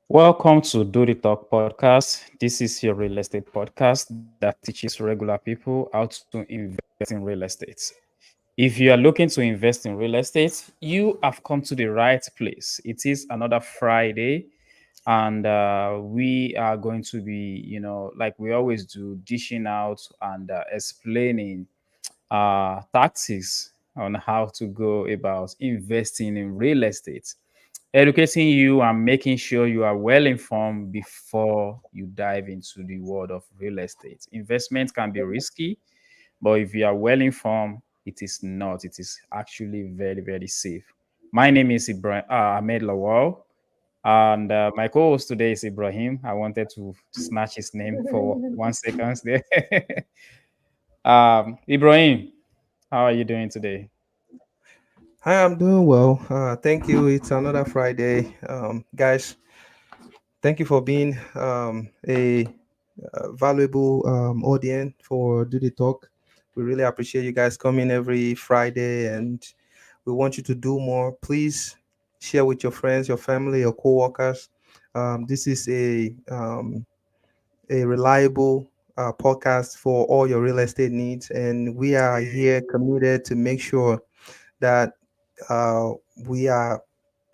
Welcome to Do the Talk podcast. This is your real estate podcast that teaches regular people how to invest in real estate. If you are looking to invest in real estate, you have come to the right place. It is another Friday, and we are going to be, like we always do, dishing out and explaining tactics on how to go about investing in real estate, educating you and making sure you are well informed before you dive into the world of real estate. Investment can be risky, but if you are well informed, it is not. It is actually very, very safe. My name is Ibrahim Ahmed Lawal, and my co-host today is Ibrahim. I wanted to snatch his name for 1 second there. Ibrahim, how are you doing today? Hi, I'm doing well. Thank you. It's another Friday. Guys, thank you for being a valuable audience for Do the Talk. We really appreciate you guys coming every Friday, and we want you to do more. Please share with your friends, your family, your coworkers. This is a reliable podcast for all your real estate needs, and we are here committed to make sure that uh, we are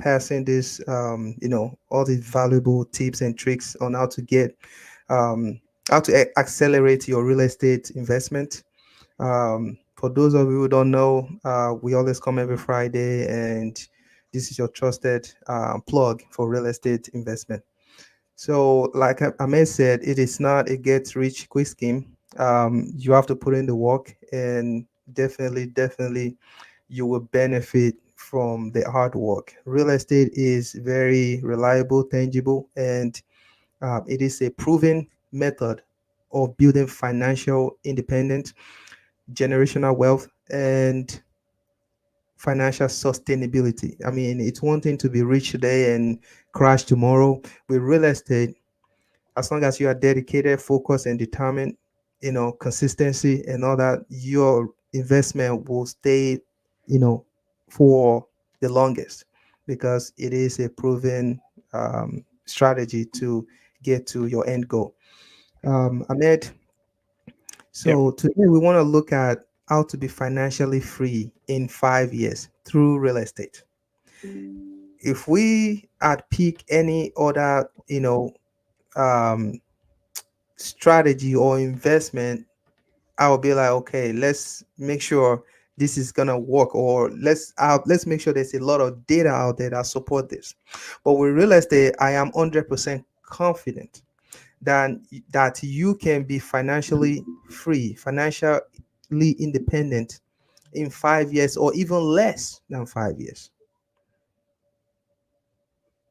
passing this, all these valuable tips and tricks on um, how to accelerate your real estate investment. For those of you who don't know, we always come every Friday, and this is your trusted plug for real estate investment. So, like Ahmed said, it is not a get rich quick scheme. You have to put in the work, and definitely, you will benefit from the hard work. Real estate is very reliable, tangible, and it is a proven method of building financial independence, generational wealth, and financial sustainability. I mean, it's one thing to be rich today and crash tomorrow. With real estate, as long as you are dedicated, focused, and determined, consistency and all that, your investment will stay, you know, for the longest because it is a proven strategy to get to your end goal. Ahmed, Yeah. so today we want to look at how to be financially free in 5 years through real estate. If we had pick any other, um, strategy or investment, I'll be like, okay, let's make sure this is gonna work, or let's make sure there's a lot of data out there that support this. But with real estate, I am 100% confident that you can be financially free, financially independent in 5 years, or even less than 5 years.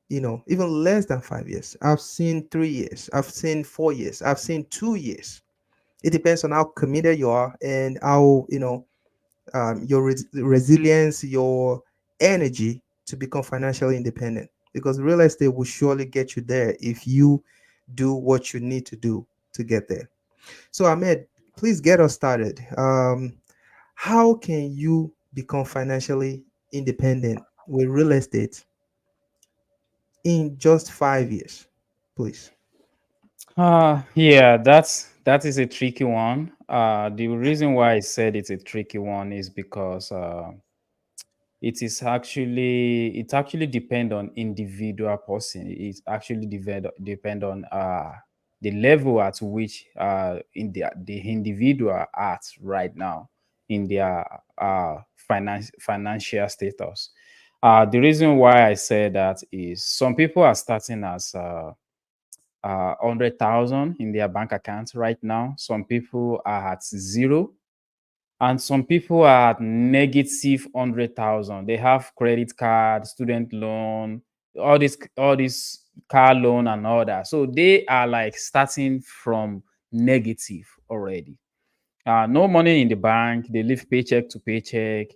Even less than 5 years. I've seen 3 years. I've seen 4 years. I've seen 2 years. It depends on how committed you are and how your resilience, your energy to become financially independent. Because real estate will surely get you there if you do what you need to do to get there. So, Ahmed, please get us started. How can you become financially independent with real estate in just 5 years, please? Yeah, that is a tricky one. The reason why I said it's a tricky one is because it actually depend on individual person. It actually depend on the level at which in the individual at right now in their financial status. The reason why I say that is some people are starting as 100,000 in their bank accounts right now. Some people are at zero, and some people are at negative 100,000. They have credit card, student loan, all this car loan and all that. So they are like starting from negative already. No money in the bank. They live paycheck to paycheck,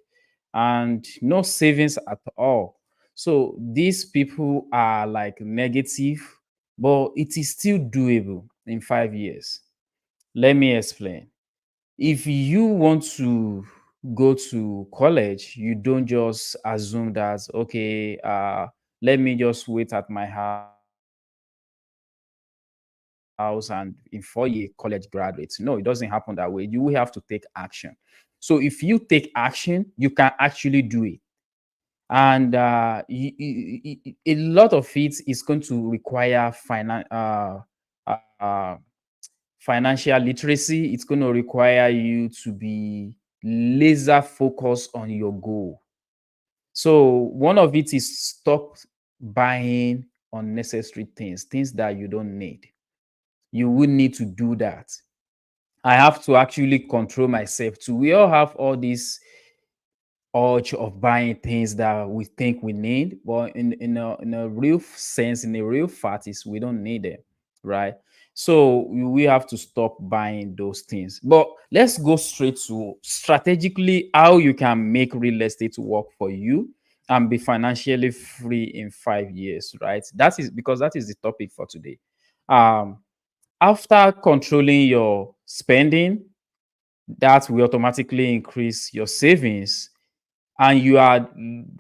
and no savings at all. So these people are like negative, but it is still doable in 5 years. Let me explain. If you want to go to college, you don't just assume that, okay, let me just wait at my house house and in 4 years college graduates. No, it doesn't happen that way. You will have to take action. So if you take action, you can actually do it. And a lot of it is going to require uh, financial literacy. It's going to require you to be laser focused on your goal. So one of it is stop buying unnecessary things that you don't need. You will need to do that. I have to actually control myself too. We all have all these urge of buying things that we think we need, but in a real sense, in a real fact, is we don't need them, right? So we have to stop buying those things. But let's go straight to strategically how you can make real estate work for you and be financially free in 5 years, right? That is because that is the topic for today. Um, After controlling your spending, that will automatically increase your savings, and you are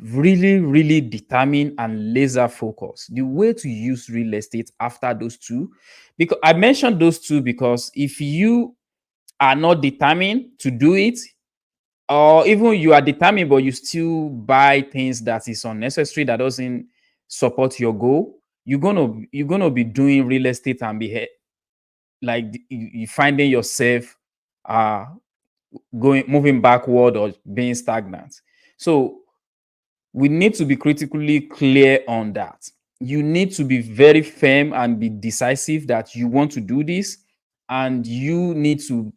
really, really determined and laser focused. The way to use real estate after those two, because I mentioned those two because if you are not determined to do it, or even you are determined but you still buy things that is unnecessary, that doesn't support your goal, you're gonna be doing real estate and be like you finding yourself uh moving backward or being stagnant. So we need to be critically clear on that. You need to be very firm and be decisive that you want to do this, and you need to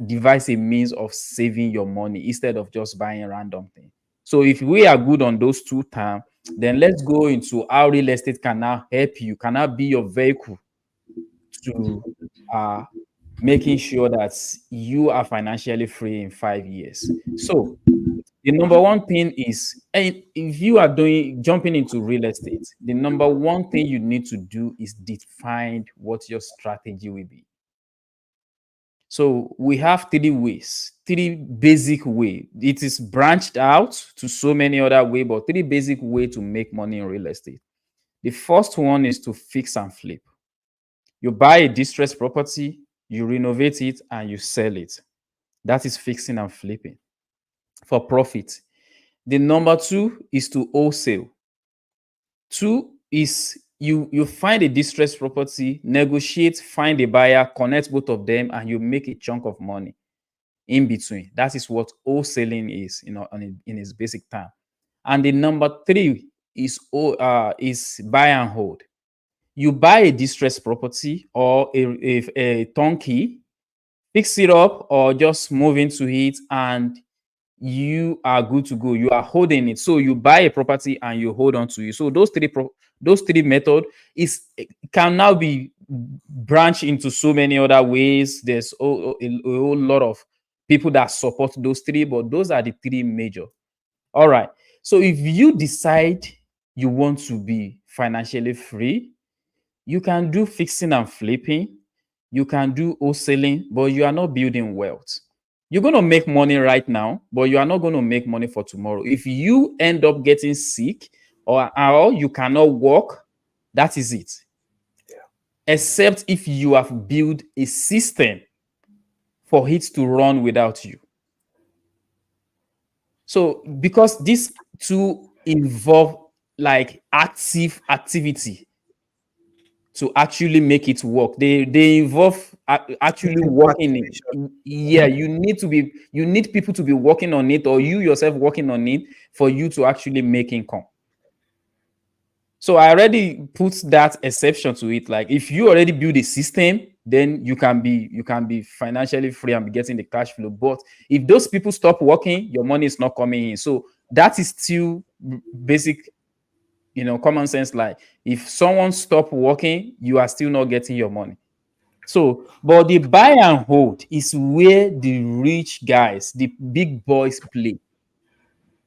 devise a means of saving your money instead of just buying random things. So if we are good on those two terms, then let's go into how real estate can now help you, can now be your vehicle to uh, making sure that you are financially free in 5 years. So the number one thing is, and if you are doing jumping into real estate, the number one thing you need to do is define what your strategy will be. So we have three ways, three basic way. It is branched out to so many other way, but three basic way to make money in real estate. The first one is to fix and flip. You buy a distressed property, you renovate it, and you sell it. That is fixing and flipping for profit. The number two is to wholesale. Two is you find a distressed property, negotiate, find a buyer, connect both of them, and you make a chunk of money in between. That is what wholesaling is, in its basic term. And the number three is buy and hold. You buy a distressed property or a turnkey, fix it up, or just move into it, and you are good to go. You are holding it. So you buy a property and you hold on to it. So those three method can now be branched into so many other ways. There's a whole lot of people that support those three, but those are the three major. All right. So if you decide you want to be financially free, you can do fixing and flipping, you can do wholesaling, but you are not building wealth. You're going to make money right now, but you are not going to make money for tomorrow. If you end up getting sick or you cannot work, that is it. Except if you have built a system for it to run without you. So because these two involve like active activity to actually make it work. They involve actually Physical working activation. it. Yeah, you need people to be working on it, or you yourself working on it for you to actually make income. So I already put that exception to it. Like if you already build a system, then you can be financially free and be getting the cash flow. But if those people stop working, your money is not coming in. So that is still basic, common sense. Like if someone stop working, you are still not getting your money. So, but the buy and hold is where the rich guys, the big boys play.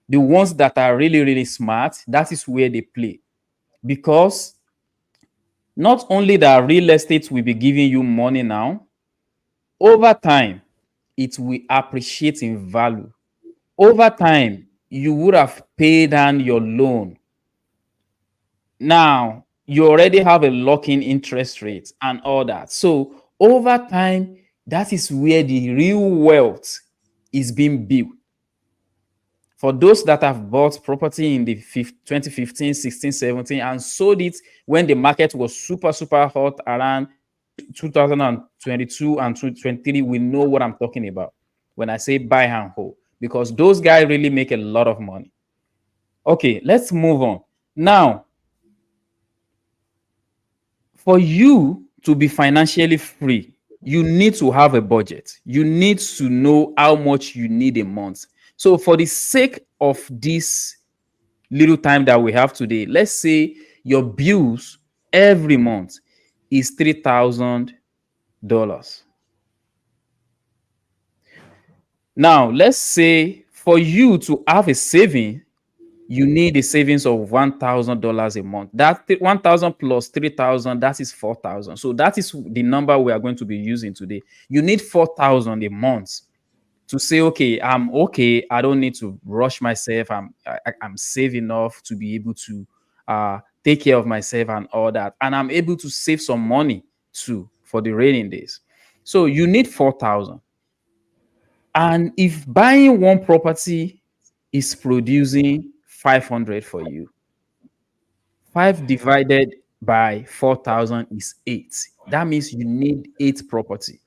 The ones that are really, really smart, that is where they play. Because not only that real estate will be giving you money now, over time, it will appreciate in value. Over time, you would have paid down your loan. Now, you already have a lock-in interest rate and all that. So over time, that is where the real wealth is being built. For those that have bought property in the 2015, 16, 17 and sold it when the market was super, super hot around 2022 and 2023, we know what I'm talking about when I say buy and hold, because those guys really make a lot of money. Okay, let's move on. Now, for you to be financially free, you need to have a budget. You need to know how much you need a month. So, for the sake of this little time that we have today, let's say your bills every month is $3,000. Now, let's say for you to have a saving, you need a savings of $1,000 a month. That 1,000 plus 3,000, that is 4,000. So that is the number we are going to be using today. You need 4,000 a month to say, okay, I'm okay. I don't need to rush myself. I'm safe enough to be able to take care of myself and all that, and I'm able to save some money too for the raining days. So you need 4,000. And if buying one property is producing 500 for you, 5 divided by 4,000 is 8. That means you need 8 property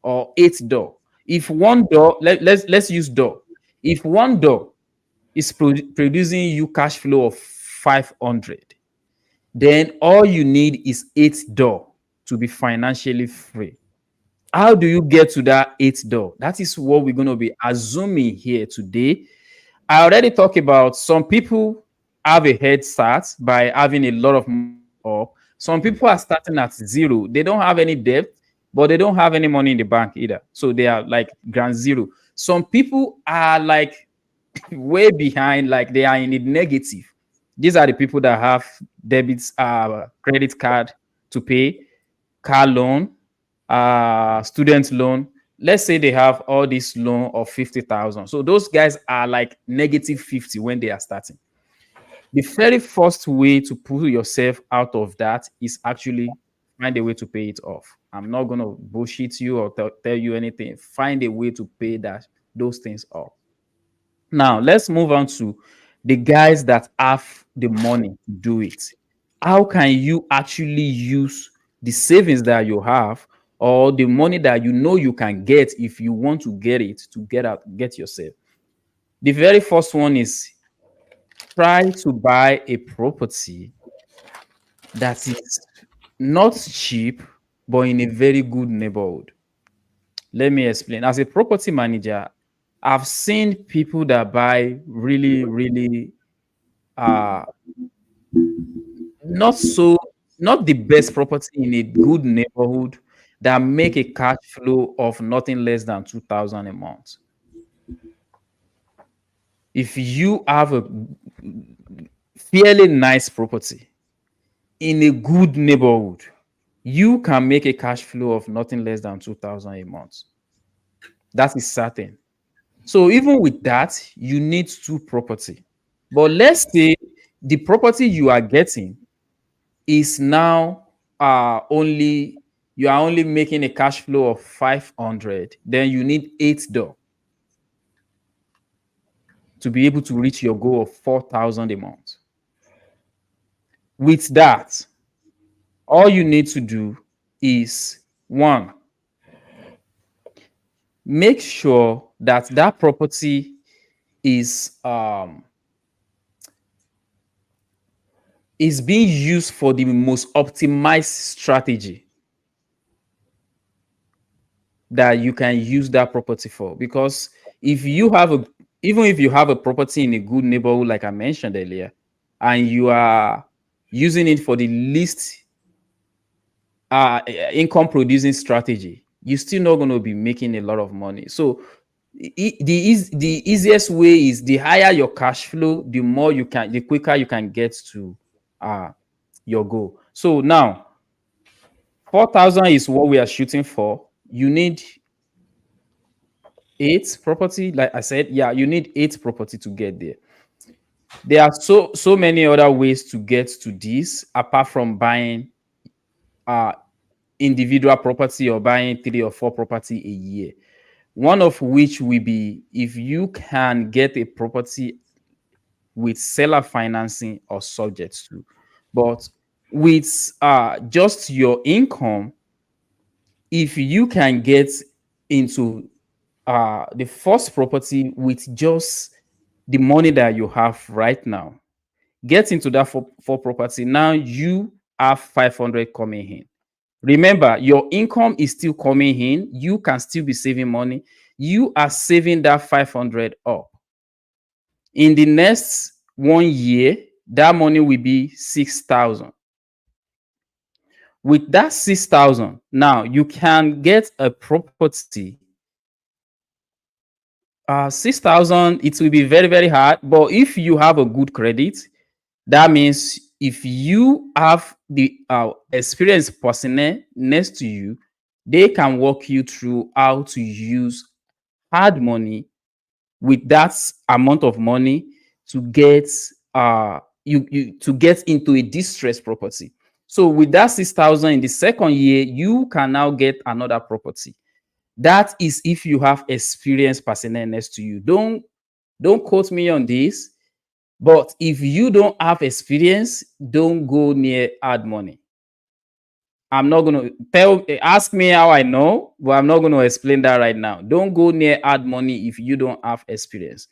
or 8 door. If one door, let's use door. If one door is producing you cash flow of 500, then all you need is 8 door to be financially free. How do you get to that 8 door? That is what we're going to be assuming here today. I already talked about some people have a head start by having a lot of money up. Some people are starting at zero. They don't have any debt, but they don't have any money in the bank either. So they are like ground zero. Some people are like way behind, like they are in the negative. These are the people that have debits, credit card to pay, car loan, student loan. Let's say they have all this loan of 50,000. So those guys are like negative 50 when they are starting. The very first way to pull yourself out of that is actually find a way to pay it off. I'm not going to bullshit you or tell you anything. Find a way to pay those things off. Now, let's move on to the guys that have the money to do it. How can you actually use the savings that you have or the money that you know you can get if you want to get it to get yourself? The very first one is try to buy a property that is not cheap but in a very good neighborhood. Let me explain. As a property manager, I've seen people that buy really, really uh not so not the best property in a good neighborhood that make a cash flow of nothing less than 2,000 a month. If you have a fairly nice property in a good neighborhood, you can make a cash flow of nothing less than 2,000 a month. That is certain. So even with that, you need 2 property. But let's say the property you are getting is now only you are only making a cash flow of 500, then you need 8 door to be able to reach your goal of 4,000 a month. With that, all you need to do is one, make sure that that property is being used for the most optimized strategy that you can use that property for. Because if you have a even if you have a property in a good neighborhood, like I mentioned earlier, and you are using it for the least income producing strategy, you're still not going to be making a lot of money. So the easiest way is the higher your cash flow, the quicker you can get to your goal. So now 4,000 is what we are shooting for. You need 8 property, like I said. Yeah, you need 8 property to get there. There are so many other ways to get to this apart from buying uh individual property or buying 3 or 4 property a year. One of which will be if you can get a property with seller financing or subjects to. But with just your income, if you can get into the first property with just the money that you have right now, get into that for property. Now you have 500 coming in. Remember, your income is still coming in. You can still be saving money. You are saving that 500 up. In the next 1 year, that money will be 6,000. With that 6,000, now you can get a property. 6,000, it will be very, very hard. But if you have a good credit, that means if you have the experienced personnel next to you, they can walk you through how to use hard money with that amount of money to get you to get into a distressed property. So with that 6,000 in the second year, you can now get another property. That is if you have experienced personnel next to you. Don't quote me on this, but if you don't have experience, don't go near hard money. I'm not going to ask me how I know, but I'm not going to explain that right now. Don't go near hard money if you don't have experience.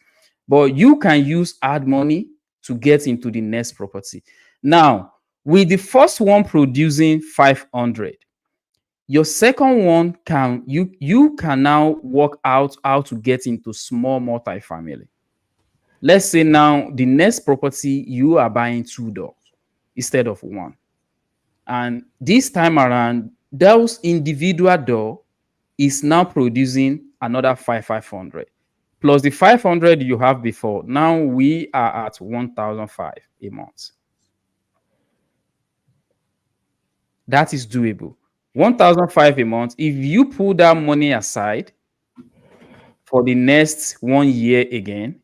But you can use hard money to get into the next property. Now, with the first one producing 500, your second one you can now work out how to get into small multifamily. Let's say now the next property you are buying 2 doors instead of one. And this time around, those individual door is now producing another 500 plus the 500 you have before. Now we are at 1,005 a month. That is doable. 1,005 a month. If you pull that money aside for the next 1 year again,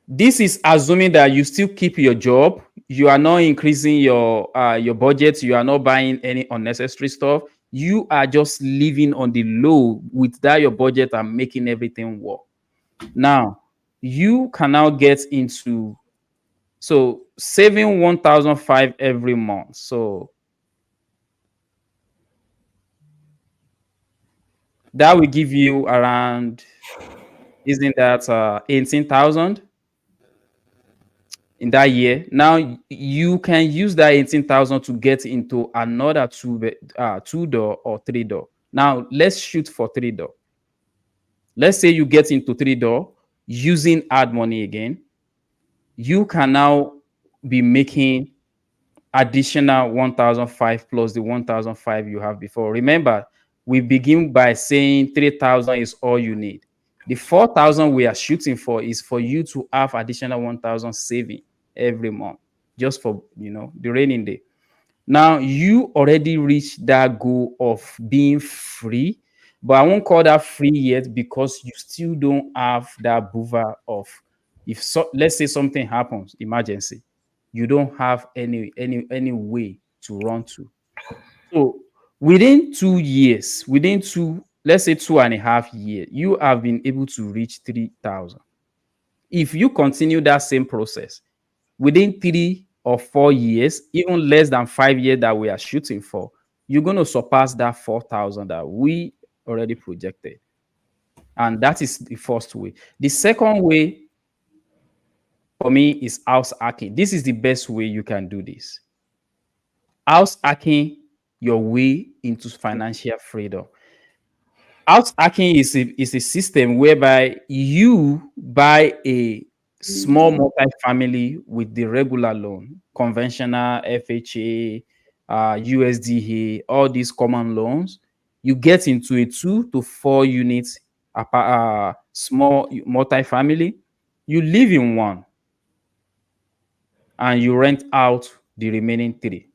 this is assuming that you still keep your job. You are not increasing your budget. You are not buying any unnecessary stuff. You are just living on the low with that your budget and making everything work. Now you can now get into saving 1,005 every month. So that will give you around, isn't that 18,000 in that year? Now you can use that 18,000 to get into another 2 door or 3 door. Now let's shoot for 3 door. Let's say you get into 3 door using hard money again. You can now be making additional 1,005 plus the 1,005 you have before. Remember, we begin by saying 3,000 is all you need. The 4,000 we are shooting for is for you to have additional 1,000 saving every month, just for the raining day. Now you already reached that goal of being free, but I won't call that free yet because you still don't have that buffer of, let's say something happens, emergency, you don't have any way to run to. So within 2 years, let's say 2.5 years, you have been able to reach 3,000. If you continue that same process within 3 or 4 years, even less than 5 years that we are shooting for, you're going to surpass that 4,000 that we already projected. And that is the first way. The second way for me is house hacking. This is the best way you can do this. House hacking your way into financial freedom. House hacking is a system whereby you buy a small multi-family with the regular loan, conventional FHA, USDA, all these common loans. You get into a 2 to 4 unit small multi-family. You live in one and you rent out the remaining 3.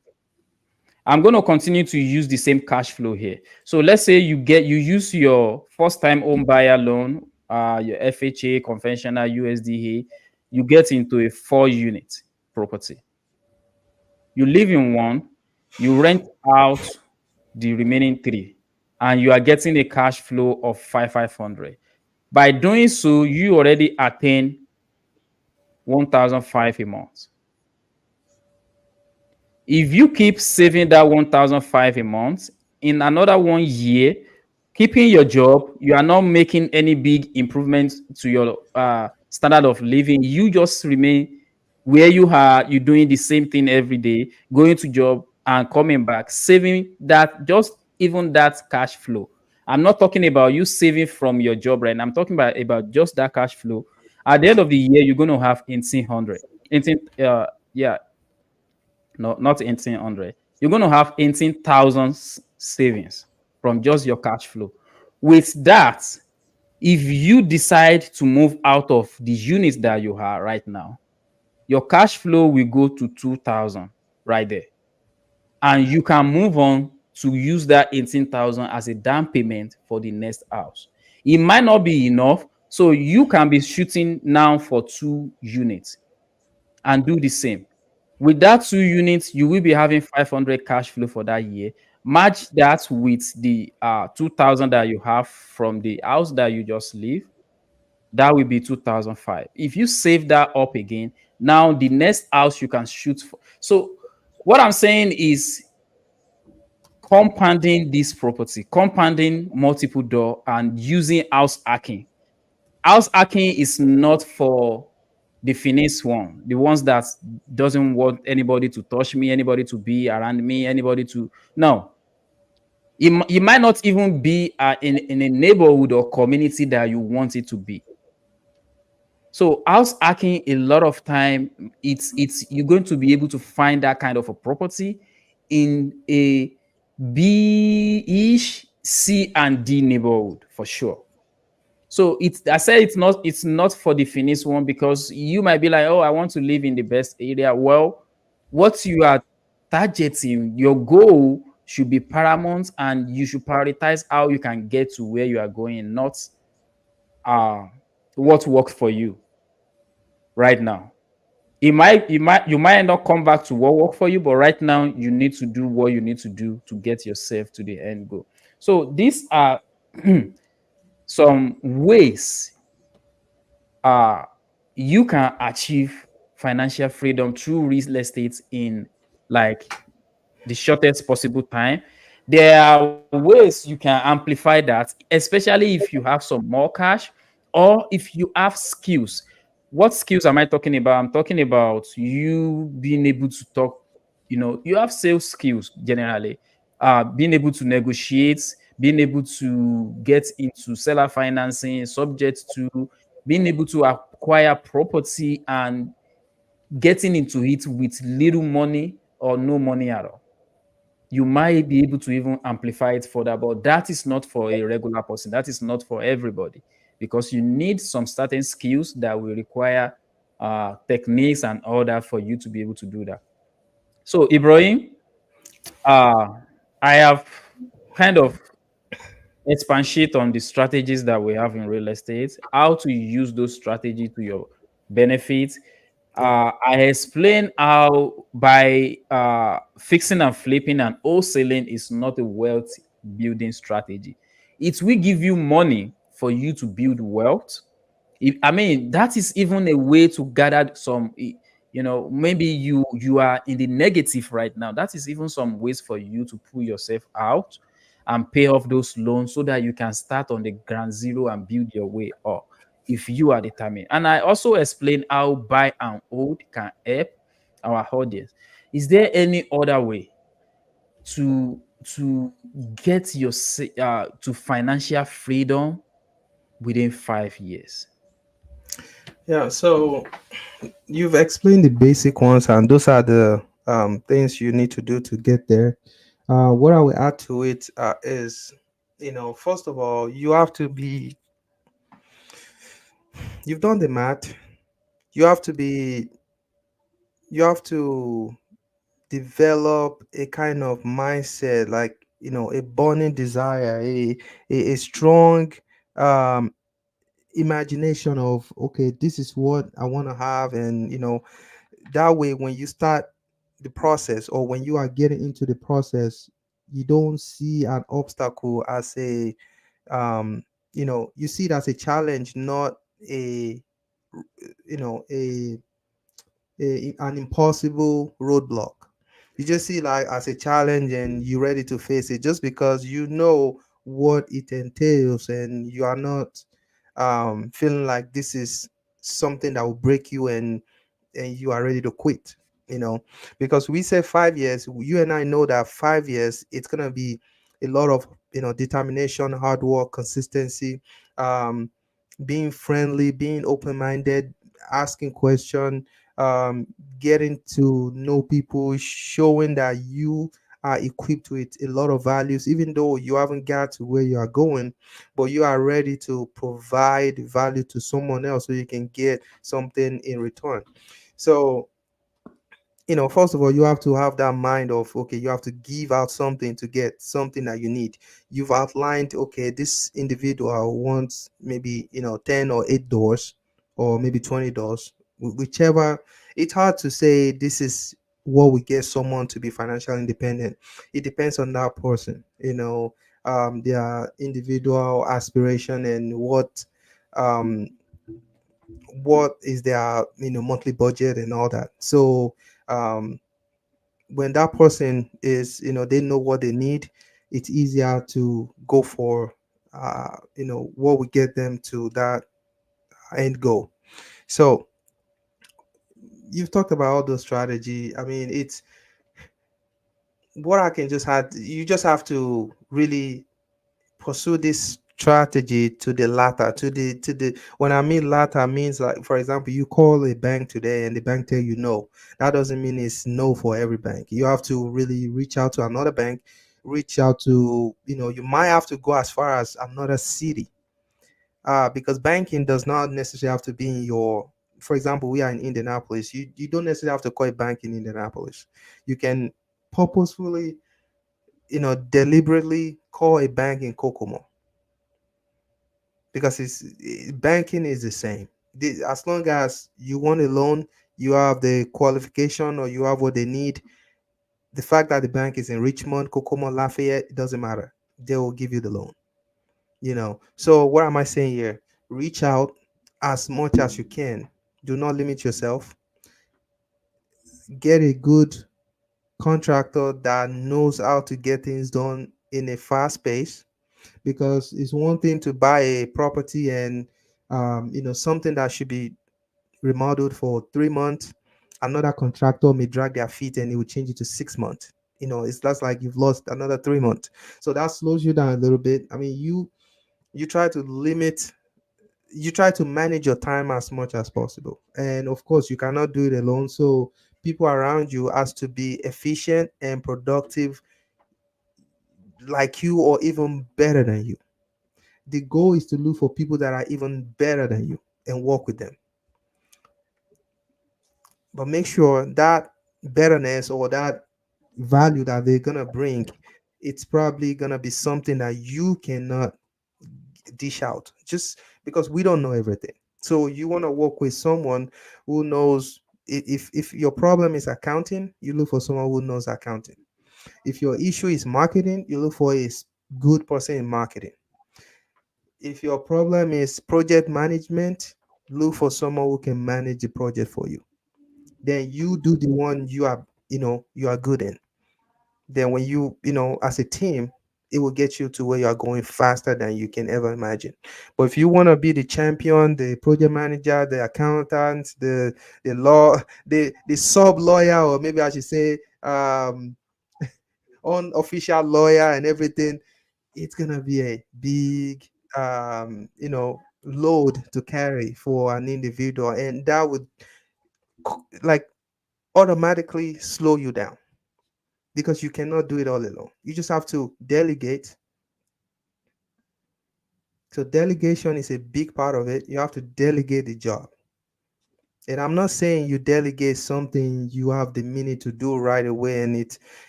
I'm going to continue to use the same cash flow here. So let's say you use your first time home buyer loan, your FHA, conventional USDA. you get into a 4 unit property. You live in one, you rent out the remaining three, and you are getting a cash flow of 500. By doing so, you already attain 1,005 a month. If you keep saving that 1,005 a month, in another 1 year, keeping your job, you are not making any big improvements to your standard of living. You just remain where you are. You're doing the same thing every day, going to job and coming back, saving that, just even that cash flow. I'm not talking about you saving from your job right now. I'm talking about just that cash flow. At the end of the year, you're going to have 1,800. 18, yeah, no, not 1,800. You're going to have 18,000 savings from just your cash flow. With that, if you decide to move out of the units that you are right now, your cash flow will go to 2,000 right there. And you can move on to use that 18,000 as a down payment for the next house. It might not be enough, so you can be shooting now for 2 units and do the same. With that 2 units, you will be having 500 cash flow for that year. Match that with the 2,000 that you have from the house that you just leave. That will be 2,005. If you save that up again, now the next house you can shoot for. So what I'm saying is compounding this property, compounding multiple door, and using house hacking. House hacking is not for the finesse one, the ones that doesn't want anybody to touch me, anybody to be around me, anybody to no. It might not even be in a neighborhood or community that you want it to be. So house hacking, a lot of time, it's you're going to be able to find that kind of a property in a B-ish, C and D neighborhood for sure. So it's I said it's not for the finesse one, because you might be like, oh, I want to live in the best area. Well, what you are targeting, your goal should be paramount, and you should prioritize how you can get to where you are going, not uh what works for you right now. You might not come back to what worked for you, but right now you need to do what you need to do to get yourself to the end goal. So these are some ways uh you can achieve financial freedom through real estate in like the shortest possible time. There are ways you can amplify that, especially if you have some more cash or if you have skills. What skills am I talking about? I'm talking about you being able to talk, you have sales skills generally, being able to negotiate, being able to get into seller financing, subject to being able to acquire property and getting into it with little money or no money at all. You might be able to even amplify it further, but that is not for a regular person. That is not for everybody, because you need some certain skills that will require techniques and all that for you to be able to do that. So, Ibrahim, uh, I have kind of expatiate on the strategies that we have in real estate, how to use those strategies to your benefit. Yeah. I explain how by fixing and flipping and wholesaling is not a wealth building strategy. It will give you money for you to build wealth. I mean, that is even a way to gather some, maybe you are in the negative right now. That is even some ways for you to pull yourself out and pay off those loans so that you can start on the ground zero and build your way up if you are determined. And I also explain how buy and hold can help our audience. Is there any other way to get your to financial freedom within 5 years? Yeah. So you've explained the basic ones, and those are the things you need to do to get there. What I will add to it is, first of all, you've done the math. You have to be, you have to develop a kind of mindset, like, a burning desire, a strong, um, imagination of, okay, this is what I want to have. And that way, when you start the process, or when you are getting into the process, you don't see an obstacle as a um you see it as a challenge, not a a an impossible roadblock. You just see like as a challenge, and you're ready to face it, just because you know what it entails, and you are not feeling like this is something that will break you, and you are ready to quit. Because we say 5 years, you and I know that 5 years it's gonna be a lot of determination, hard work, consistency, um being friendly, being open-minded, asking question, um getting to know people, showing that you are equipped with a lot of values, even though you haven't got to where you are going, but you are ready to provide value to someone else so you can get something in return. So, first of all, you have to have that mind of, okay, you have to give out something to get something that you need. You've outlined, okay, this individual wants maybe 10 or 8 doors, or maybe 20 doors, whichever. It's hard to say this is what we get someone to be financially independent. It depends on that person, their individual aspiration, and um what is their monthly budget and all that. So um when that person is, they know what they need, it's easier to go for what would get them to that end goal. So you've talked about all those strategy. I mean, it's what I can just have. You just have to really pursue this strategy to the latter, to the when I mean latter, means like, for example, you call a bank today and the bank tell you no. That doesn't mean it's no for every bank. You have to really reach out to another bank, reach out to, you might have to go as far as another city, because banking does not necessarily have to be in your, for example, we are in Indianapolis. You don't necessarily have to call a bank in Indianapolis. You can purposefully, deliberately call a bank in Kokomo, because banking is the same. As long as you want a loan, you have the qualification, or you have what they need. The fact that the bank is in Richmond, Kokomo, Lafayette, it doesn't matter. They will give you the loan. So what am I saying here? Reach out as much as you can. Do not limit yourself. Get a good contractor that knows how to get things done in a fast pace, because it's one thing to buy a property, and something that should be remodeled for 3 months. Another contractor may drag their feet and it will change it to 6 months. It's that's like you've lost another 3 months. So that slows you down a little bit. I mean, you try to limit, you try to manage your time as much as possible. And of course, you cannot do it alone. So people around you has to be efficient and productive like you, or even better than you. The goal is to look for people that are even better than you and work with them. But make sure that betterness, or that value that they're gonna bring, it's probably gonna be something that you cannot dish out, just because we don't know everything. So you want to work with someone who knows. If your problem is accounting, you look for someone who knows accounting. If your issue is marketing, you look for a good person in marketing. If your problem is project management, look for someone who can manage the project for you. Then you do the one you are good in. Then when as a team, it will get you to where you are going faster than you can ever imagine. But if you want to be the champion, the project manager, the accountant, the law, the sub lawyer, or maybe I should say unofficial lawyer and everything, it's gonna be a big load to carry for an individual, and that would like automatically slow you down, because you cannot do it all alone. You just have to delegate. So delegation is a big part of it. You have to delegate the job. And I'm not saying you delegate something you have the minute to do right away. And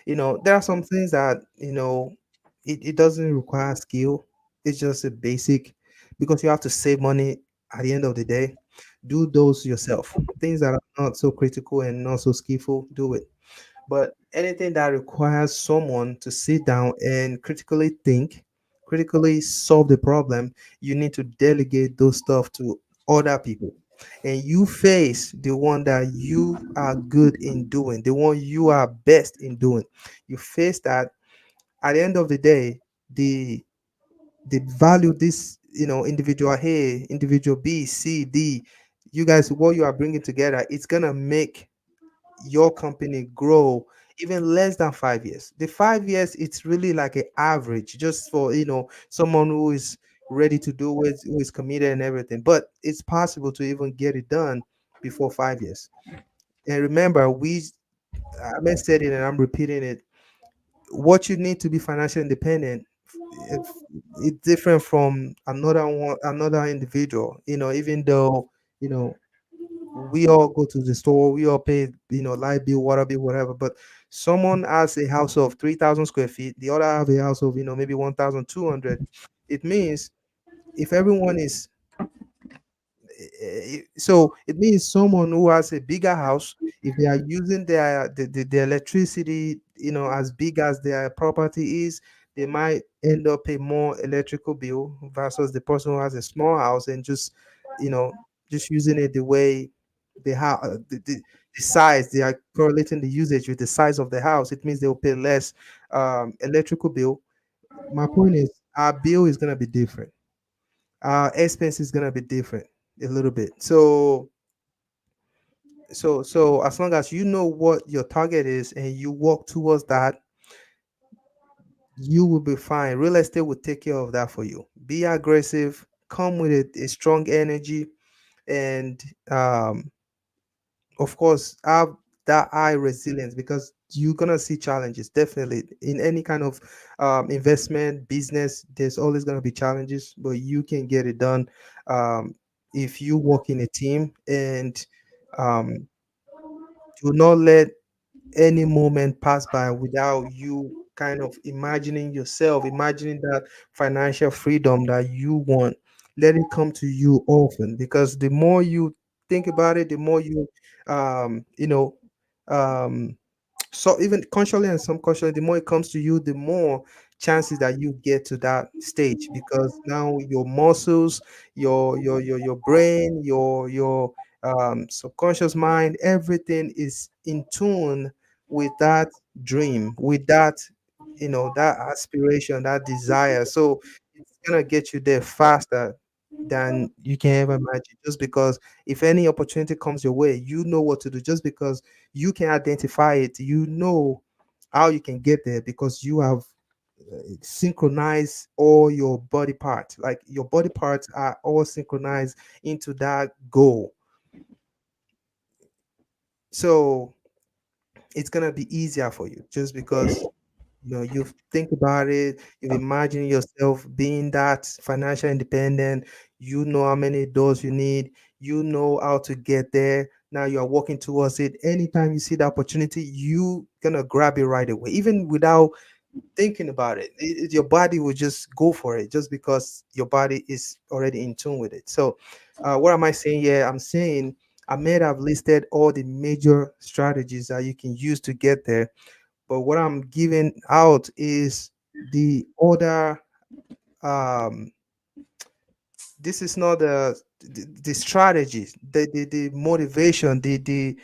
there are some things that, it doesn't require skill. It's just a basic, because you have to save money. at the end of the day, do those yourself. Things that are not so critical and not so skillful, do it. But anything that requires someone to sit down and critically think, critically solve the problem, you need to delegate those stuff to other people. And you face the one that you are good in doing, the one you are best in doing. You face that. At the end of the day, the value this, individual A, individual B, C, D, you guys, what you are bringing together, it's gonna make your company grow even less than 5 years. The 5 years, it's really like an average, just for someone who is ready to do it, who is committed and everything. But it's possible to even get it done before 5 years. And remember, I said it and I'm repeating it. What you need to be financially independent, if it's different from another one, another individual. Even though you know we all go to the store, we all pay, light bill, water bill, whatever. But someone has a house of 3,000 square feet, the other have a house of, maybe 1,200. It means if everyone is, so it means someone who has a bigger house, if they are using the electricity, as big as their property is, they might end up pay more electrical bill versus the person who has a small house and you know just using it the way they have the size, they are correlating the usage with the size of the house. It means they will pay less electrical bill. My point is, our bill is going to be different, our expense is going to be different a little bit. So as long as you know what your target is and you work towards that, you will be fine. Real estate will take care of that for you. Be aggressive, come with a strong energy, and of course have that high resilience, because you're gonna see challenges definitely in any kind of investment business. There's always gonna be challenges, but you can get it done um, if you work in a team and um, do not let any moment pass by without you kind of imagining yourself, imagining that financial freedom that you want. Let it come to you often, because the more you think about it, the more you, um, you know, um, so even consciously and subconsciously, the more it comes to you, the more chances that you get to that stage, because now your muscles, your brain, your subconscious mind, everything is in tune with that dream, with that, that aspiration, that desire. So it's gonna get you there faster than you can ever imagine, just because if any opportunity comes your way, you know what to do. Just because you can identify it, you know how you can get there, because you have synchronized all your body parts. Like your body parts are all synchronized into that goal. So it's gonna be easier for you, just because you think about it, you imagine yourself being that financial independent. You know how many doors you need, you know how to get there. Now you are working towards it. Anytime you see the opportunity, you gonna grab it right away, even without thinking about it. Your body will just go for it, just because your body is already in tune with it. So what am I saying here? I'm saying I may have listed all the major strategies that you can use to get there, but what I'm giving out is the other. Um, this is not the strategies, the motivation, the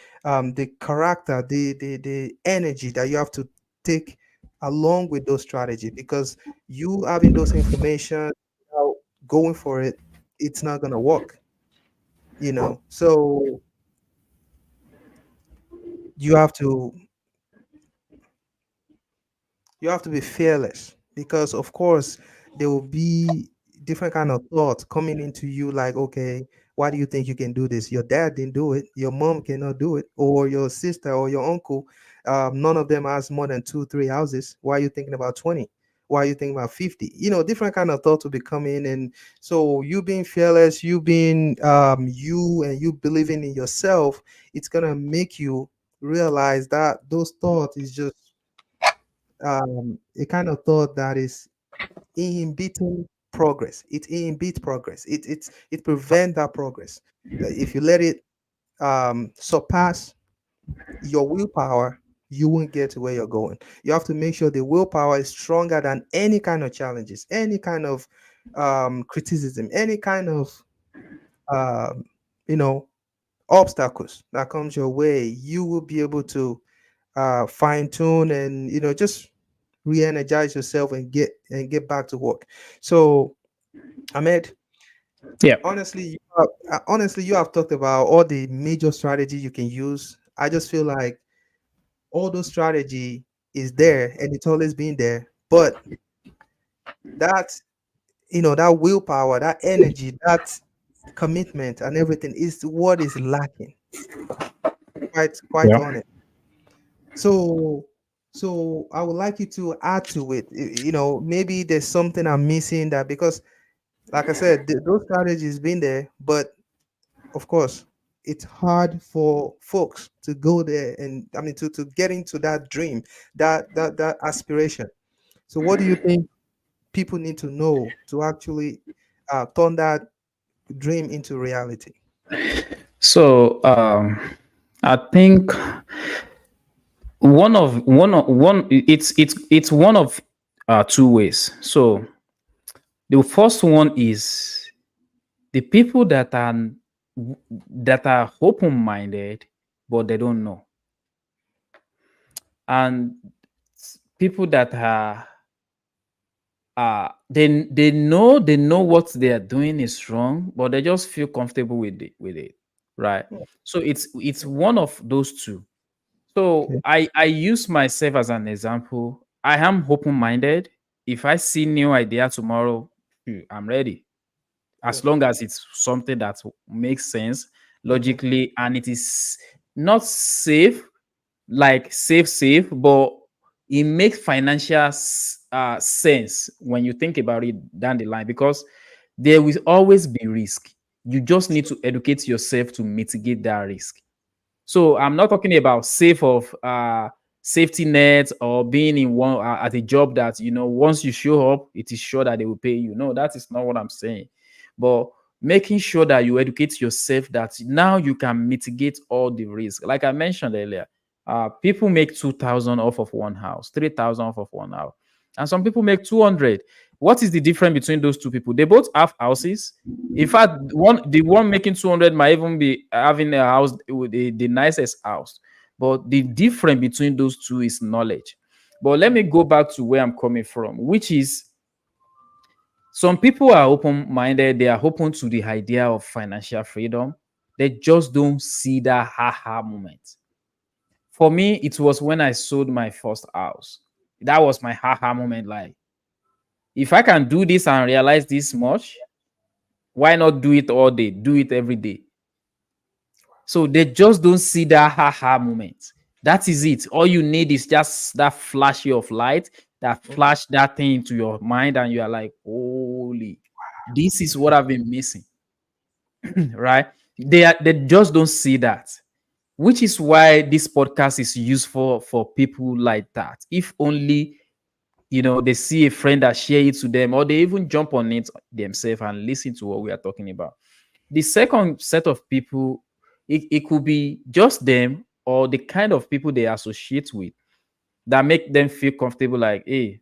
character, the energy that you have to take along with those strategies. Because you having those information without going for it, it's not gonna work. So you have to you have to be fearless, because of course there will be different kind of thoughts coming into you, like, okay, why do you think you can do this? Your dad didn't do it, your mom cannot do it, or your sister or your uncle, none of them has more than 2 3 houses. Why are you thinking about 20? Why are you thinking about 50? Different kind of thoughts will be coming. And so you being fearless, you being you, and you believing in yourself, it's gonna make you realize that those thoughts is just a kind of thought that is inhibiting progress. It inhibits progress. It prevents that progress. If you let it surpass your willpower, you won't get to where you're going. You have to make sure the willpower is stronger than any kind of challenges, any kind of criticism, any kind of um, you know obstacles that comes your way. You will be able to fine tune and just re-energize yourself and get back to work. So, Ahmed, Yeah. honestly, you have talked about all the major strategy you can use. I just feel like all those strategy is there and it's always been there, but that that willpower, that energy, that commitment and everything is what is lacking. Quite Yeah. honest. So I would like you to add to it. Maybe there's something I'm missing, that because like I said, those strategies been there, but of course it's hard for folks to go there, and I mean to get into that dream, that aspiration. So what do you think people need to know to actually turn that dream into reality? So I think it's one of two ways. So the first one is the people that are open minded, but they don't know, and people that are they know what they are doing is wrong, but they just feel comfortable with it, right? So it's one of those two. So Okay. I use myself as an example. I am open minded. If I see new idea tomorrow, I'm ready, as long as it's something that makes sense Mm-hmm. logically and it is not safe, like safe, but it makes financial sense when you think about it down the line, because there will always be risk. You just need to educate yourself to mitigate that risk. So I'm not talking about safe of safety net or being in one at a job that once you show up, it is sure that they will pay you. No, that is not what I'm saying. But making sure that you educate yourself that now you can mitigate all the risk. Like I mentioned earlier, people make 2,000 off of one house, 3,000 off of one house, and some people make 200. What is the difference between those two people? They both have houses. In fact, the one making 200 might even be having a house with the nicest house. But the difference between those two is knowledge. But let me go back to where I'm coming from, which is some people are open-minded, they are open to the idea of financial freedom. They just don't see that ha moment. For me, it was when I sold my first house. That was my ha moment. Like, if I can do this and realize this much, why not do it all day? Do it every day. So they just don't see that ha moment. That is it. All you need is just that flashy of light, that Mm-hmm. flash that thing into your mind, and you are like, holy, this is what I've been missing. Right? They just don't see that. Which is why this podcast is useful for people like that. If only they see a friend that share it to them, or they even jump on it themselves and listen to what we are talking about. The second set of people, it could be just them or the kind of people they associate with that make them feel comfortable, like, hey,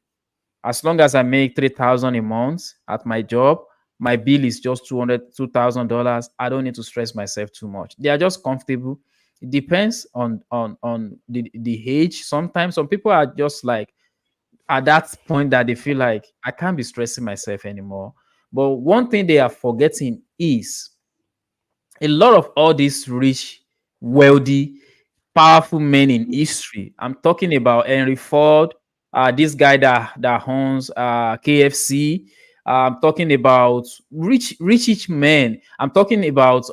as long as I make 3,000 a month at my job, my bill is just $2,000. I don't need to stress myself too much. They are just comfortable. It depends on the age. Sometimes some people are just like at that point that they feel like I can't be stressing myself anymore. But one thing they are forgetting is a lot of all these rich, wealthy, powerful men in history. I'm talking about Henry Ford, this guy that owns KFC. I'm talking about rich men. I'm talking about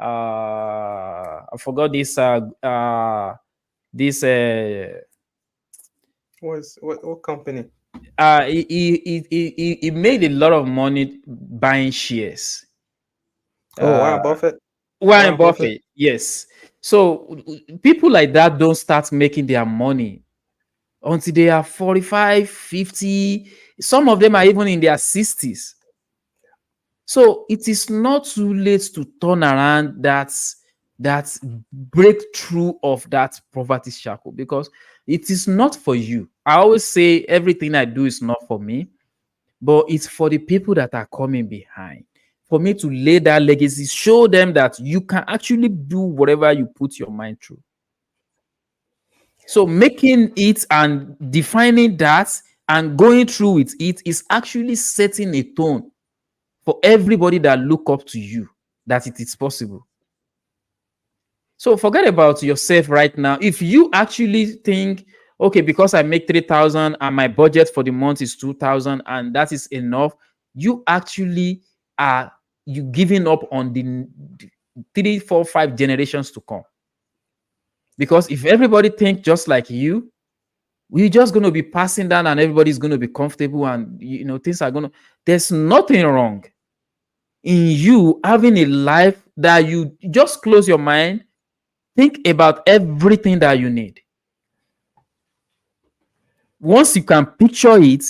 I forgot this What company? he made a lot of money buying shares. Oh, Uh, Warren Buffett. Warren Warren Buffett. Buffett, yes. So people like that don't start making their money until they are 45, 50. Some of them are even in their 60s. So it is not too late to turn around that breakthrough of that poverty shackle, because it is not for you. I always say everything I do is not for me, but it's for the people that are coming behind. For me to lay that legacy, show them that you can actually do whatever you put your mind through. So making it and defining that and going through with it is actually setting a tone for everybody that look up to you, that it is possible. So forget about yourself right now. If you actually think, okay, because I make 3,000 and my budget for the month is 2,000 and that is enough, you actually are you giving up on the 3, 4, 5 generations to come. Because if everybody think just like you, we're just going to be passing down and everybody's going to be comfortable, and things are going to, there's nothing wrong in you having a life that you just close your mind, think about everything that you need. Once you can picture it,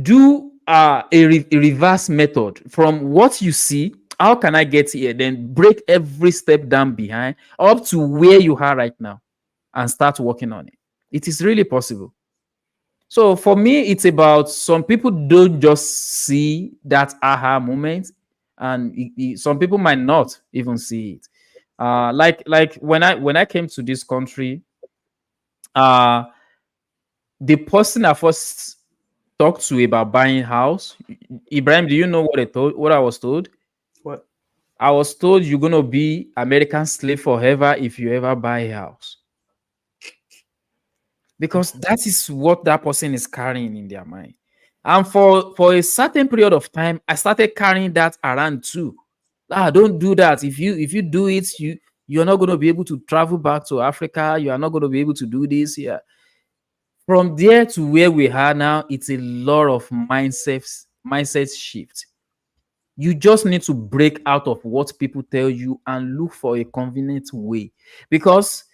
do a reverse method from what you see. How can I get here? Then break every step down behind up to where you are right now and start working on it. It is really possible. So for me, it's about, some people don't just see that aha moment, and some people might not even see it. Like when I came to this country, uh, the person I first talked to about buying house, Ibrahim, do you know what I told? What I was told? What? I was told you're gonna be American slave forever if you ever buy a house, because that is what that person is carrying in their mind. And for a certain period of time, I started carrying that around too. Don't do that. If you do it, you're not going to be able to travel back to Africa. You are not going to be able to do this here. From there to where we are now, it's a lot of mindset shift. You just need to break out of what people tell you and look for a convenient way. Because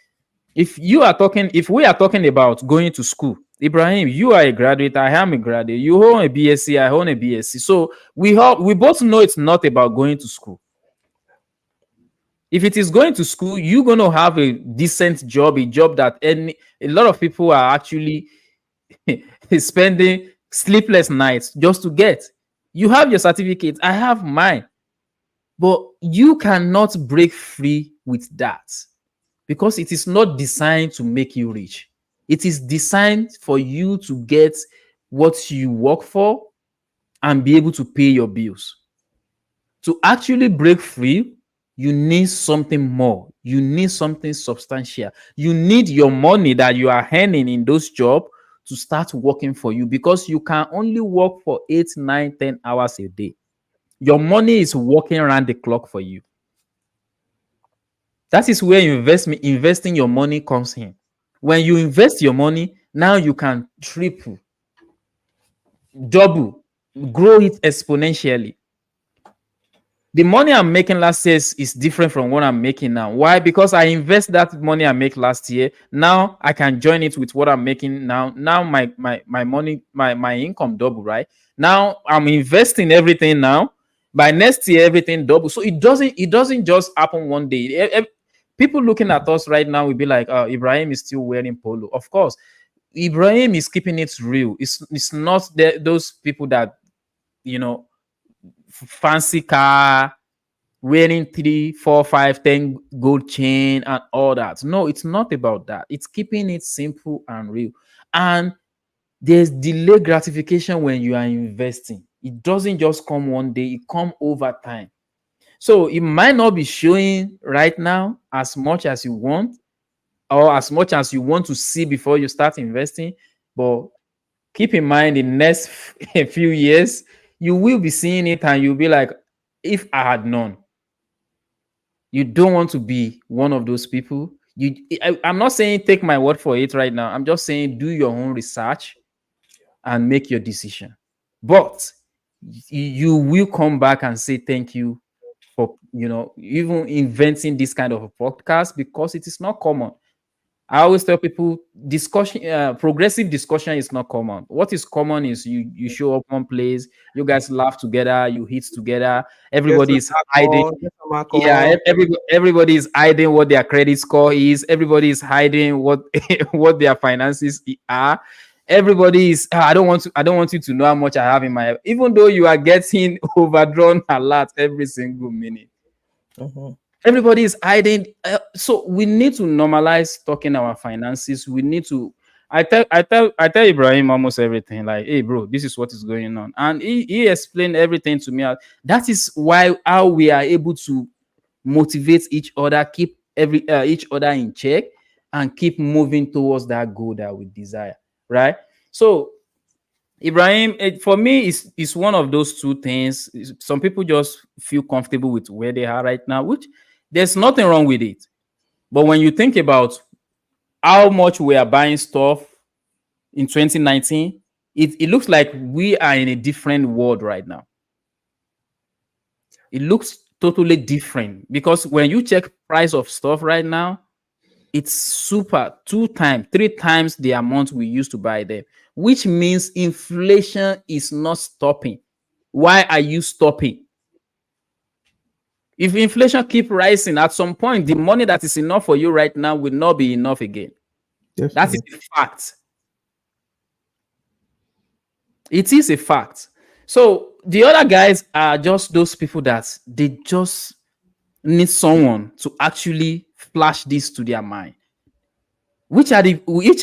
if we are talking about going to school, Ibrahim, you are a graduate, I am a graduate, you own a BSc, I own a BSc. So we both know it's not about going to school. If it is going to school, you're going to have a decent job, a job that a lot of people are actually spending sleepless nights just to get. You have your certificate, I have mine, but you cannot break free with that, because it is not designed to make you rich. It is designed for you to get what you work for and be able to pay your bills. To actually break free, you need something more. You need something substantial. You need your money that you are earning in those jobs to start working for you, because you can only work for 8, 9, 10 hours a day. Your money is working around the clock for you. That is where investing your money comes in. When you invest your money, now you can triple, double, grow it exponentially. The money I'm making last year is different from what I'm making now. Why? Because I invest that money I make last year. Now I can join it with what I'm making now. Now my money, my income double, right? Now I'm investing everything now. By next year, everything double. So it doesn't just happen one day. People looking at us right now will be like, oh, Ibrahim is still wearing polo. Of course, Ibrahim is keeping it real. It's not those people that, you know, fancy car, wearing 3, 4, 5, 10 gold chain and all that. No, it's not about that. It's keeping it simple and real. And there's delayed gratification when you are investing. It doesn't just come one day, it come over time. So it might not be showing right now as much as you want, or as much as you want to see before you start investing, but keep in mind, in the next few years, you will be seeing it and you'll be like, if I had known. You don't want to be one of those people. I'm not saying take my word for it right now. I'm just saying do your own research and make your decision. But you will come back and say thank you for, even inventing this kind of a podcast, because it is not common. I always tell people discussion, progressive discussion is not common. What is common is you show up one place, you guys laugh together, you hit together, Get everybody some is hiding. alcohol, get some Yeah, alcohol. everybody is hiding what their credit score is. Everybody is hiding what what their finances are. Everybody is. "Ah, I don't want you to know how much I have in my." Even though you are getting overdrawn a lot every single minute, Mhm. everybody is hiding. So we need to normalize talking our finances. We need to. I tell Ibrahim almost everything. Like, hey, bro, this is what is going on, and he explained everything to me. That is why how we are able to motivate each other, keep each other in check, and keep moving towards that goal that we desire. Right. So Ibrahim, for me, is one of those two things. Some people just feel comfortable with where they are right now, which there's nothing wrong with it. But when you think about how much we are buying stuff in 2019, it looks like we are in a different world right now. It looks totally different because when you check price of stuff right now, it's super two times, three times the amount we used to buy them, which means inflation is not stopping. Why are you stopping? If inflation keep rising, at some point, the money that is enough for you right now will not be enough again. That is Definitely. a fact. It is a fact. So the other guys are just those people that they just need someone to actually flash this to their mind. Which are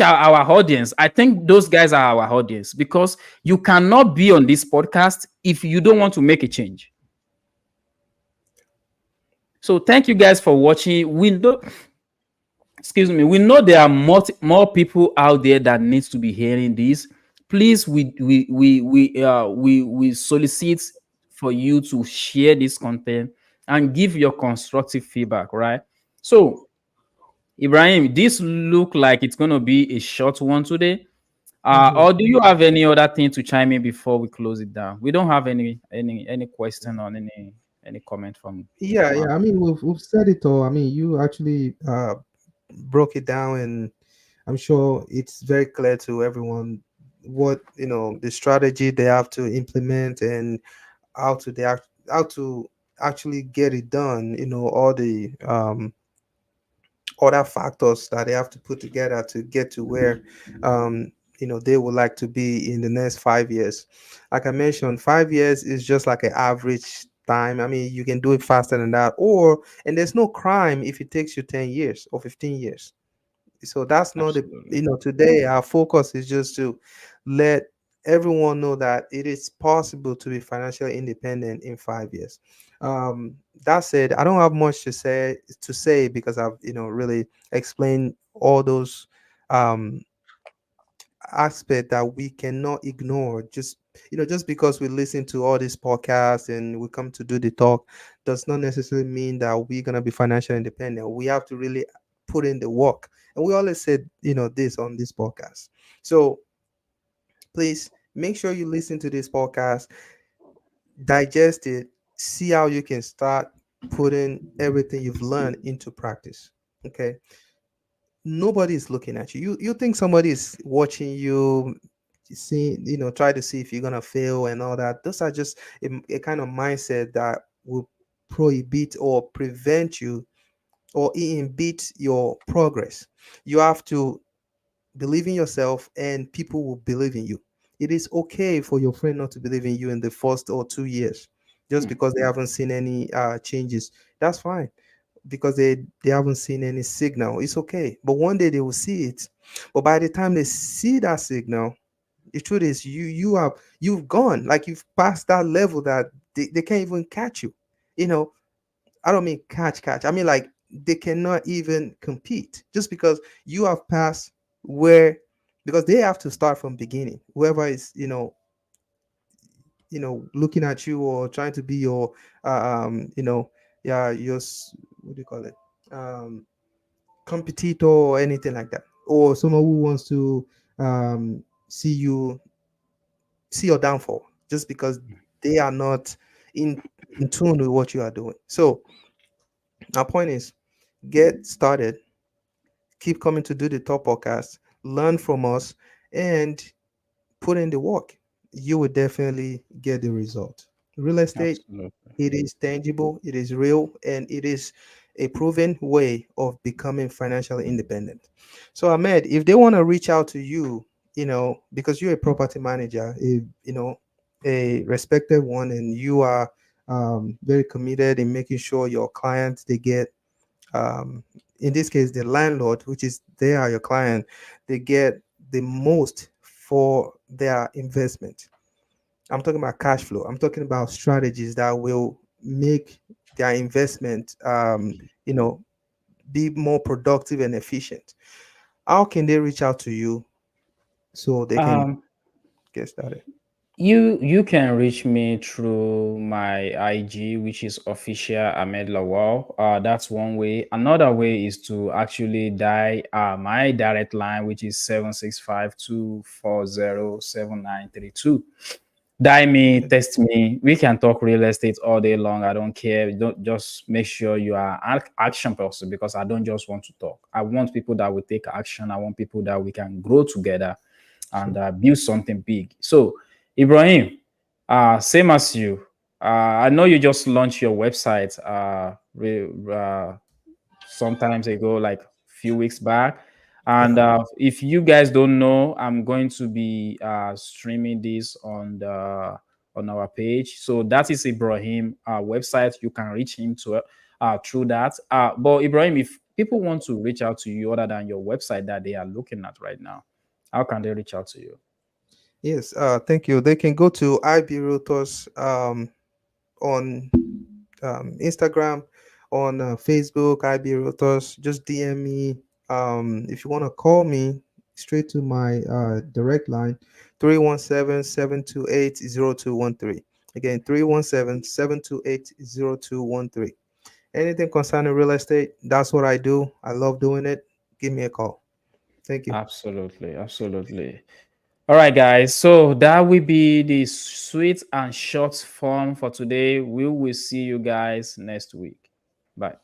our audience? I think those guys are our audience because you cannot be on this podcast if you don't want to make a change. So thank you guys for watching. We know, excuse me, we know there are more people out there that needs to be hearing this. Please, we solicit for you to share this content and give your constructive feedback, right? So Ibrahim, this look like it's gonna be a short one today. Mhm. Or do you have any other thing to chime in before we close it down? We don't have any question or any comment Yeah, from our. yeah. I mean, we've said it all. I mean, you actually broke it down, and I'm sure it's very clear to everyone what the strategy they have to implement and how to actually get it done. All the other factors that they have to put together to get to where they would like to be in the next 5 years. Like I mentioned, 5 years is just like an average time. I mean, you can do it faster than that, and there's no crime if it takes you 10 years or 15 years. So that's not the Absolutely. today our focus is just to let everyone know that it is possible to be financially independent in 5 years. That said, I don't have much to say because I've really explained all those um aspect that we cannot ignore. Just because we listen to all these podcasts and we come to do the talk does not necessarily mean that we're going to be financially independent. We have to really put in the work, and we always said this on this podcast. So please make sure you listen to this podcast, digest it, see how you can start putting everything you've learned into practice. Okay, nobody is looking at you. You think somebody is watching you, see, try to see if you're gonna fail and all that. Those are just a kind of mindset that will prohibit or prevent you or inhibit your progress. You have to believe in yourself, and people will believe in you. It is okay for your friend not to believe in you in the first or 2 years, just Hmm. because they haven't seen any changes. That's fine, because they haven't seen any signal. It's okay, but one day they will see it. But by the time they see that signal, the truth is you've gone, like you've passed that level that they can't even catch you. you know I don't mean catch, I mean like they cannot even compete, just because you have passed where, because they have to start from beginning. Whoever is looking at you or trying to be your yeah, what do you call it, um competitor or anything like that, or someone who wants to see your downfall, just because they are not in in tune with what you are doing. So my point is, get started, keep coming to do the top podcast, learn from us, and put in the work, you will definitely get the result. Real estate, Absolutely. it is tangible, it is real, and it is a proven way of becoming financially independent. So, Ahmed, if they want to reach out to you, because you're a property manager, a respected one, and you are very committed in making sure your clients they get, um, in this case, the landlord, which is they are your client, they get the most for their investment. I'm talking about cash flow. I'm talking about strategies that will make their investment, you know, be more productive and efficient. How can they reach out to you so they can Um, get started? you can reach me through my IG, which is official Ahmed Lawal. That's one way. Another way is to actually die my direct line, which is 765-240-7932. Die me, Okay. test me. We can talk real estate all day long. I don't care. Don't just make sure you are action person, because I don't just want to talk. I want people that will take action. I want people that we can grow together and Sure. build something big. So, Ibrahim, same as you. I know you just launched your website sometimes ago, like few weeks back. And Yeah. if you guys don't know, I'm going to be streaming this on our page. So that is Ibrahim website. You can reach him to through that. But Ibrahim, if people want to reach out to you other than your website that they are looking at right now, how can they reach out to you? Yes. Thank you. They can go to IB Realtors on Instagram, on Facebook, IB Realtors. Just DM me. If you want to call me straight to my direct line, 317-728-0213. Again, 317-728-0213. Anything concerning real estate, that's what I do. I love doing it. Give me a call. Thank you. Absolutely, absolutely. All right, guys. So that will be the sweet and short form for today. We will see you guys next week. Bye.